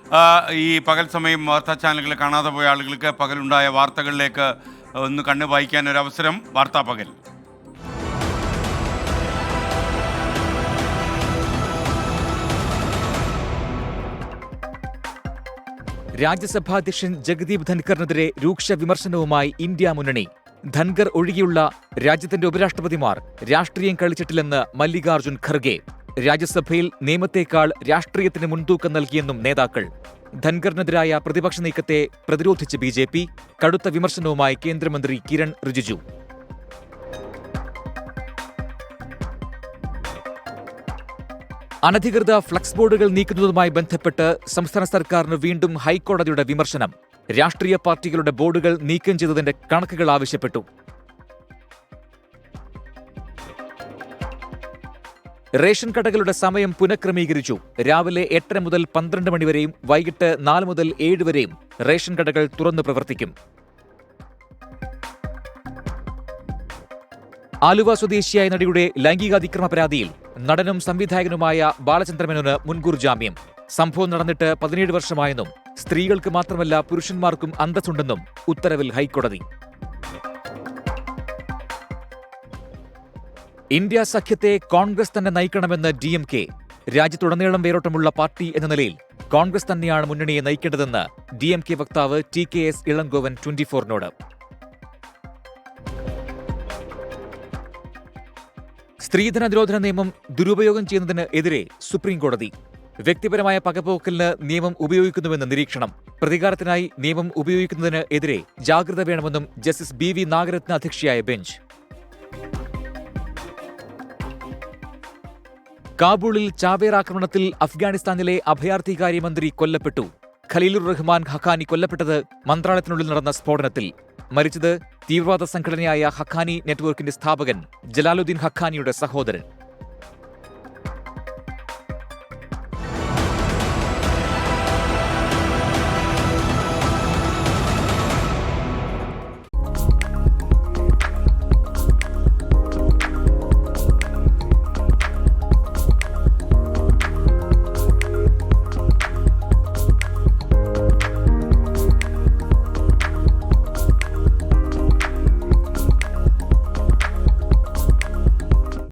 ഈ പകൽ സമയം വാർത്താ ചാനലുകൾ കാണാതെ പോയ ആളുകൾക്ക് പകലുണ്ടായ വാർത്തകളിലേക്ക് ഒന്ന് കണ്ണ് വായിക്കാൻ ഒരു അവസരം. വാർത്താ പകൽ. രാജ്യസഭാധ്യക്ഷൻ ജഗദീപ് ധൻഖറിനെതിരെ രൂക്ഷ വിമർശനവുമായി ഇന്ത്യ മുന്നണി. ധൻഖർ ഒഴികെയുള്ള രാജ്യത്തിന്റെ ഉപരാഷ്ട്രപതിമാർ രാഷ്ട്രീയം കളിച്ചിട്ടില്ലെന്ന് മല്ലികാർജുൻ ഖർഗെ. രാജ്യസഭയിൽ നിയമത്തേക്കാൾ രാഷ്ട്രീയത്തിന് മുൻതൂക്കം നൽകിയെന്നും നേതാക്കൾ. ധൻഖറിനെതിരായ പ്രതിപക്ഷ നീക്കത്തെ പ്രതിരോധിച്ച് ബി.ജെ.പി. കടുത്ത വിമർശനവുമായി കേന്ദ്രമന്ത്രി കിരൺ റിജിജു. അനധികൃത ഫ്ലക്സ് ബോർഡുകൾ നീക്കുന്നതുമായി ബന്ധപ്പെട്ട് സംസ്ഥാന സർക്കാരിന് വീണ്ടും ഹൈക്കോടതിയുടെ വിമർശനം. രാഷ്ട്രീയ പാർട്ടികളുടെ ബോർഡുകൾ നീക്കം ചെയ്തതിന്റെ കണക്കുകൾ ആവശ്യപ്പെട്ടു. റേഷൻ കടകളുടെ സമയം പുനഃക്രമീകരിച്ചു. രാവിലെ 8:30 മുതൽ 12 മണിവരെയും വൈകിട്ട് 4 മുതൽ 7 വരെയും റേഷൻ കടകൾ തുറന്നു പ്രവർത്തിക്കും. ആലുവ സ്വദേശിയായ നടിയുടെ ലൈംഗികാതിക്രമ പരാതിയിൽ നടനും സംവിധായകനുമായ ബാലചന്ദ്രമേനോന് മുൻകൂർ ജാമ്യം. സംഭവം നടന്നിട്ട് 17 വർഷമായെന്നും സ്ത്രീകൾക്ക് മാത്രമല്ല പുരുഷന്മാർക്കും അന്തസ്സുണ്ടെന്നും ഉത്തരവിൽ ഹൈക്കോടതി. ഇന്ത്യ സഖ്യത്തെ കോൺഗ്രസ് തന്നെ നയിക്കണമെന്ന് DMK. രാജ്യത്തുടനീളം വേരോട്ടമുള്ള പാർട്ടി എന്ന നിലയിൽ കോൺഗ്രസ് തന്നെയാണ് മുന്നണിയെ നയിക്കേണ്ടതെന്ന് DMK വക്താവ് TKS ഇളങ്കോവൻ 24നോട്. സ്ത്രീധന നിരോധന നിയമം ദുരുപയോഗം ചെയ്യുന്നതിന് എതിരെ സുപ്രീംകോടതി. വ്യക്തിപരമായ പകപോക്കലിന് നിയമം ഉപയോഗിക്കുന്നുവെന്ന് നിരീക്ഷണം. പ്രതികാരത്തിനായി നിയമം ഉപയോഗിക്കുന്നതിന് എതിരെ ജാഗ്രത വേണമെന്നും ജസ്റ്റിസ് BV നാഗരത്ന അധ്യക്ഷയായ ബെഞ്ച്. കാബൂളിൽ ചാവേർ ആക്രമണത്തിൽ അഫ്ഗാനിസ്ഥാനിലെ അഭയാർത്ഥികാര്യമന്ത്രി കൊല്ലപ്പെട്ടു. ഖലീലുർ റഹ്മാൻ ഹഖാനി കൊല്ലപ്പെട്ടത് മന്ത്രാലയത്തിനുള്ളിൽ നടന്ന സ്ഫോടനത്തിൽ. മരിച്ചത് തീവ്രവാദ സംഘടനയായ ഹഖാനി നെറ്റ്വർക്കിന്റെ സ്ഥാപകൻ ജലാലുദ്ദീൻ ഹഖാനിയുടെ സഹോദരൻ.